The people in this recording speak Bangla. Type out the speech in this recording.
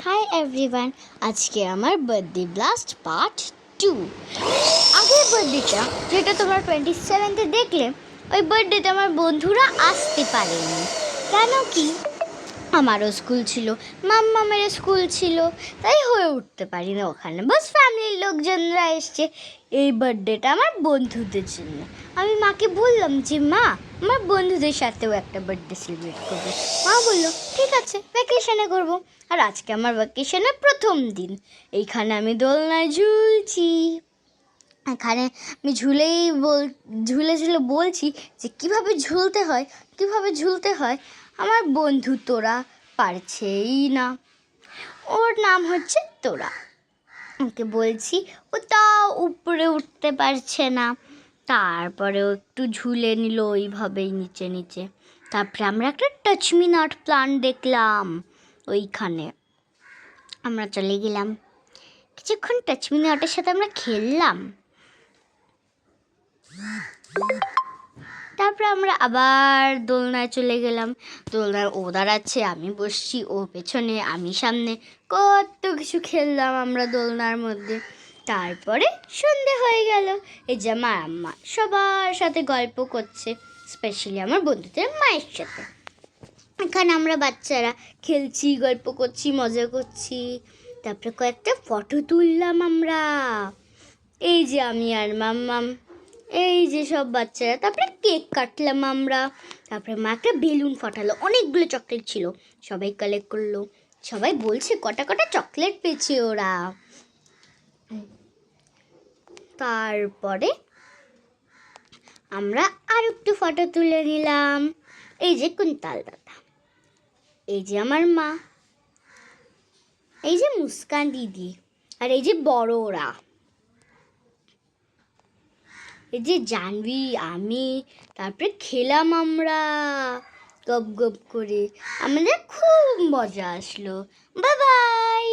হাই এভরিওয়ান, আজকে আমার বার্থডে ব্লাস্ট পার্ট 2। আগের বার্থডেটা যেটা তোমরা 27th দেখলে, ওই বার্থডেতে আমার বন্ধুরা আসতে পারেনি। কেন কি, আমারও স্কুল ছিল, মাম্মামের স্কুল ছিল, তাই হয়ে উঠতে পারি না ওখানে। বাস ফ্যামিলির লোকজনরা এসছে। এই বার্থডেটা আমার বন্ধুদের জন্য। আমি মাকে বললাম যে মা, আমার বন্ধুদের সাথেও একটা বার্থডে সেলিব্রেট করবো। মা বললো ঠিক আছে, ভ্যাকেশনে করবো। আর আজকে আমার ভ্যাকেশনের প্রথম দিন। এইখানে আমি দোলনায় ঝুলছি। এখানে আমি ঝুলে ঝুলে বলছি যে কীভাবে ঝুলতে হয়। আমার বন্ধু তোরা পারছেই না। ওর নাম হচ্ছে তোরা। ওকে বলছি, ও তাও উপরে উঠতে পারছে না। তারপরে ও একটু ঝুলে নিল ওইভাবেই নিচে। তারপরে আমরা একটা টাচ মি নট প্ল্যান্ট দেখলাম। ওইখানে আমরা চলে গেলাম। কিছুক্ষণ টাচ মি নটের সাথে আমরা খেললাম। তারপরে আমরা আবার দোলনায় চলে গেলাম। দোলনায় ও দাঁড়াচ্ছে, আমি বসছি, ও পেছনে আমি সামনে, কত কিছু খেললাম আমরা দোলনার মধ্যে। তারপরে সন্ধে হয়ে গেল। এই যে আমার আম্মা সবার সাথে গল্প করছে, স্পেশালি আমার বন্ধুদের মায়ের সাথে। এখানে আমরা বাচ্চারা খেলছি, গল্প করছি, মজা করছি। তারপরে কয়েকটা ফটো তুললাম আমরা। এই যে আমি আর মাম্মাম, এই যে সব বাচ্চারা। তারপরে কেক কাটলাম আমরা। তারপরে মা একটা বেলুন ফাটালো, অনেকগুলো চকলেট ছিল, সবাই কালেক্ট করলো। সবাই বলছে কটা চকলেট পেয়েছে ওরা। তারপরে আমরা আর একটু ফটো তুলে নিলাম। এই যে কুন্তল দাদা, এই যে আমার মা, এই যে মুস্কান দিদি, আর এই যে বড়রা, এই যে জাহ্নবী, আমি। তারপরে খেলাম আমরা গপ করে। আমাদের খুব মজা আসলো। Bye bye.